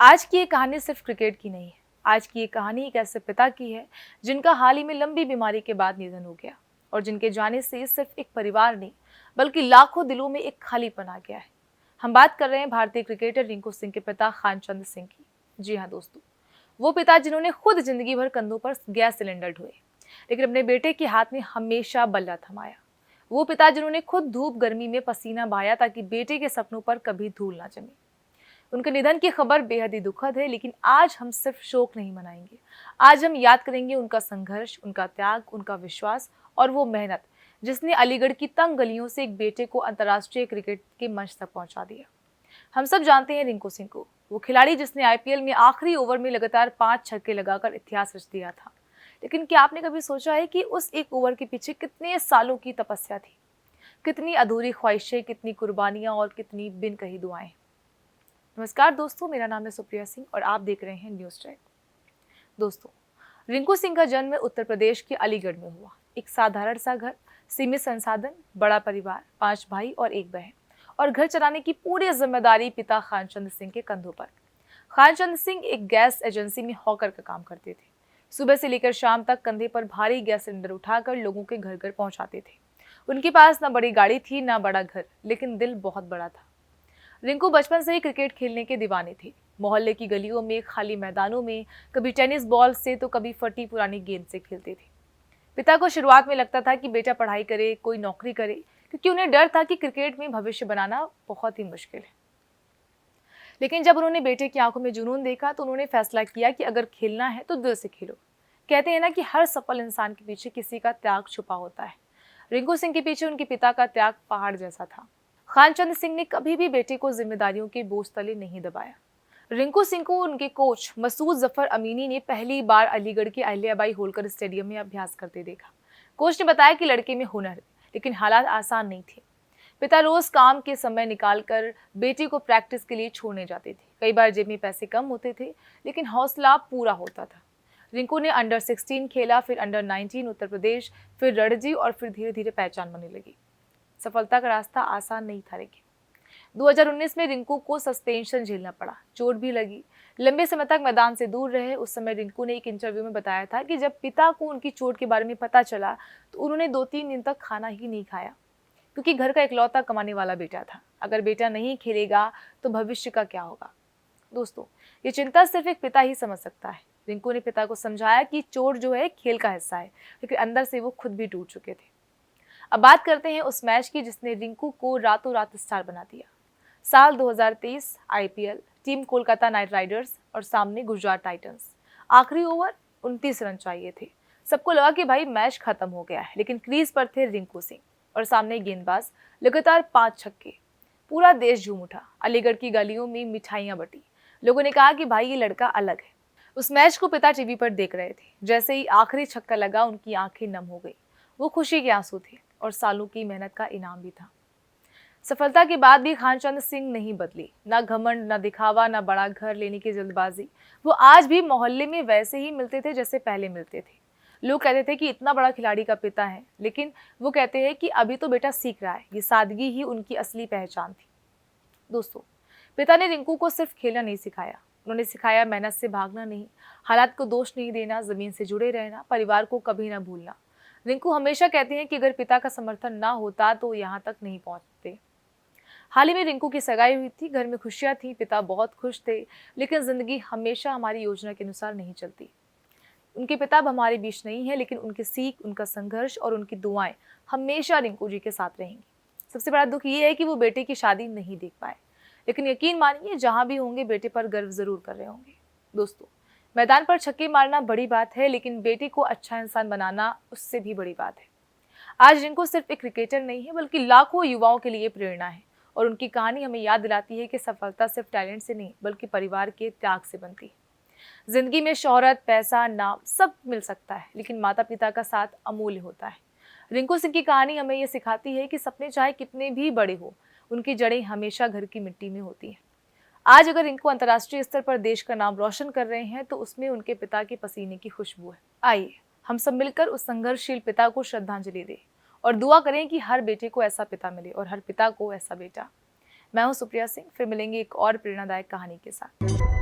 आज की ये कहानी सिर्फ क्रिकेट की नहीं है। आज की ये कहानी एक ऐसे पिता की है जिनका हाल ही में लंबी बीमारी के बाद निधन हो गया और जिनके जाने से सिर्फ एक परिवार नहीं बल्कि लाखों दिलों में एक खालीपन आ गया है। हम बात कर रहे हैं भारतीय क्रिकेटर रिंकू सिंह के पिता खानचंद सिंह की। जी हाँ दोस्तों, वो पिता जिन्होंने खुद जिंदगी भर कंधों पर गैस सिलेंडर ढोए लेकिन अपने बेटे के हाथ में हमेशा बल्ला थमाया। वो पिता जिन्होंने खुद धूप गर्मी में पसीना बहाया ताकि बेटे के सपनों पर कभी धूल ना जमे। उनके निधन की खबर बेहद ही दुखद है, लेकिन आज हम सिर्फ शोक नहीं मनाएंगे। आज हम याद करेंगे उनका संघर्ष, उनका त्याग, उनका विश्वास और वो मेहनत जिसने अलीगढ़ की तंग गलियों से एक बेटे को अंतर्राष्ट्रीय क्रिकेट के मंच तक पहुंचा दिया। हम सब जानते हैं रिंकू सिंह को, वो खिलाड़ी जिसने आईपीएल में आखिरी ओवर में लगातार 5 छक्के लगाकर इतिहास रच दिया था। लेकिन क्या आपने कभी सोचा है कि उस एक ओवर के पीछे कितने सालों की तपस्या थी, कितनी अधूरी ख्वाहिशें, कितनी कुर्बानियां और कितनी बिन कही दुआएं। नमस्कार दोस्तों, मेरा नाम है सुप्रिया सिंह और आप देख रहे हैं न्यूज़ ट्रैक। दोस्तों, रिंकू सिंह का जन्म उत्तर प्रदेश के अलीगढ़ में हुआ। एक साधारण सा घर, सीमित संसाधन, बड़ा परिवार, 5 भाई और 1 बहन और घर चलाने की पूरी जिम्मेदारी पिता खानचंद सिंह के कंधों पर। खानचंद सिंह एक गैस एजेंसी में हॉकर का काम करते थे। सुबह से लेकर शाम तक कंधे पर भारी गैस सिलेंडर उठाकर लोगों के घर घर पहुंचाते थे। उनके पास न बड़ी गाड़ी थी, ना बड़ा घर, लेकिन दिल बहुत बड़ा था। रिंकू बचपन से ही क्रिकेट खेलने के दीवाने थे। मोहल्ले की गलियों में, खाली मैदानों में, कभी टेनिस बॉल से तो कभी फटी पुरानी गेंद से खेलते थे। पिता को शुरुआत में लगता था कि बेटा पढ़ाई करे, कोई नौकरी करे, क्योंकि उन्हें डर था कि क्रिकेट में भविष्य बनाना बहुत ही मुश्किल है। लेकिन जब उन्होंने बेटे की आंखों में जुनून देखा तो उन्होंने फैसला किया कि अगर खेलना है तो दिल से खेलो। कहते हैं ना कि हर सफल इंसान के पीछे किसी का त्याग छुपा होता है। रिंकू सिंह के पीछे उनके पिता का त्याग पहाड़ जैसा था। खानचंद सिंह ने कभी भी बेटे को जिम्मेदारियों के बोझ तले नहीं दबाया। रिंकू सिंह को उनके कोच मसूद जफर अमीनी ने पहली बार अलीगढ़ के अहिल्याबाई होलकर स्टेडियम में अभ्यास करते देखा। कोच ने बताया कि लड़के में हुनर है, लेकिन हालात आसान नहीं थे। पिता रोज काम के समय निकालकर बेटे को प्रैक्टिस के लिए छोड़ने जाते थे। कई बार जेब में पैसे कम होते थे, लेकिन हौसला पूरा होता था। रिंकू ने अंडर 16 खेला, फिर अंडर 19 उत्तर प्रदेश, फिर रणजी और फिर धीरे धीरे पहचान बनने लगी। सफलता का रास्ता आसान नहीं था, लेकिन 2019 में रिंकू को सस्पेंशन झेलना पड़ा, चोट भी लगी, लंबे समय तक मैदान से दूर रहे। उस समय रिंकू ने एक इंटरव्यू में बताया था कि जब पिता को उनकी चोट के बारे में पता चला तो उन्होंने 2-3 दिन तक खाना ही नहीं खाया, क्योंकि घर का इकलौता कमाने वाला बेटा था। अगर बेटा नहीं खेलेगा तो भविष्य का क्या होगा। दोस्तों, ये चिंता सिर्फ एक पिता ही समझ सकता है। रिंकू ने पिता को समझाया कि चोट जो है खेल का हिस्सा है, लेकिन अंदर से वो खुद भी टूट चुके थे। अब बात करते हैं उस मैच की जिसने रिंकू को रातों रात स्टार बना दिया। साल 2023 IPL, team Kolkata night Riders और सामने गुजरात टाइटंस। आखिरी ओवर 29 रन चाहिए थे। सबको लगा कि भाई मैच खत्म हो गया है, लेकिन क्रीज पर थे रिंकू सिंह और सामने गेंदबाज, लगातार 5 छक्के। पूरा देश झूम उठा। अलीगढ़ की गलियों में मिठाइयां बटी। लोगों ने कहा कि भाई ये लड़का अलग है। उस मैच को पिता टीवी पर देख रहे थे। जैसे ही आखिरी छक्का लगा, उनकी आंखें नम हो गई। वो खुशी के आंसू थे और सालों की मेहनत का इनाम भी था। सफलता के बाद भी खानचंद सिंह नहीं बदली। ना घमंड, ना दिखावा, ना बड़ा घर लेने की जल्दबाजी। वो आज भी मोहल्ले में वैसे ही मिलते थे जैसे पहले मिलते थे। लोग कहते थे कि इतना बड़ा खिलाड़ी का पिता है, लेकिन वो कहते हैं कि अभी तो बेटा सीख रहा है। ये सादगी ही उनकी असली पहचान थी। दोस्तों, पिता ने रिंकू को सिर्फ खेलना नहीं सिखाया, उन्होंने सिखाया मेहनत से भागना नहीं, हालात को दोष नहीं देना, जमीन से जुड़े रहना, परिवार को कभी ना भूलना। रिंकू हमेशा कहते हैं कि अगर पिता का समर्थन ना होता तो यहाँ तक नहीं पहुंचते। हाल ही में रिंकू की सगाई हुई थी, घर में खुशियां थी, पिता बहुत खुश थे, लेकिन जिंदगी हमेशा हमारी योजना के अनुसार नहीं चलती। उनके पिता अब हमारे बीच नहीं है, लेकिन उनकी सीख, उनका संघर्ष और उनकी दुआएं हमेशा रिंकू जी के साथ रहेंगी। सबसे बड़ा दुख ये है कि वो बेटे की शादी नहीं देख पाए, लेकिन यकीन मानिए जहां भी होंगे बेटे पर गर्व जरूर कर रहे होंगे। दोस्तों, मैदान पर छक्के मारना बड़ी बात है, लेकिन बेटे को अच्छा इंसान बनाना उससे भी बड़ी बात है। आज रिंकू सिर्फ एक क्रिकेटर नहीं है, बल्कि लाखों युवाओं के लिए प्रेरणा है और उनकी कहानी हमें याद दिलाती है कि सफलता सिर्फ टैलेंट से नहीं बल्कि परिवार के त्याग से बनती है। जिंदगी में शोहरत, पैसा, नाम सब मिल सकता है, लेकिन माता पिता का साथ अमूल्य होता है। रिंकू सिंह की कहानी हमें यह सिखाती है कि सपने चाहे कितने भी बड़े हो, उनकी जड़ें हमेशा घर की मिट्टी में होती हैं। आज अगर रिंकू अंतर्राष्ट्रीय स्तर पर देश का नाम रोशन कर रहे हैं तो उसमें उनके पिता के पसीने की खुशबू है। आइए हम सब मिलकर उस संघर्षशील पिता को श्रद्धांजलि दें और दुआ करें कि हर बेटे को ऐसा पिता मिले और हर पिता को ऐसा बेटा। मैं हूं सुप्रिया सिंह, फिर मिलेंगे एक और प्रेरणादायक कहानी के साथ।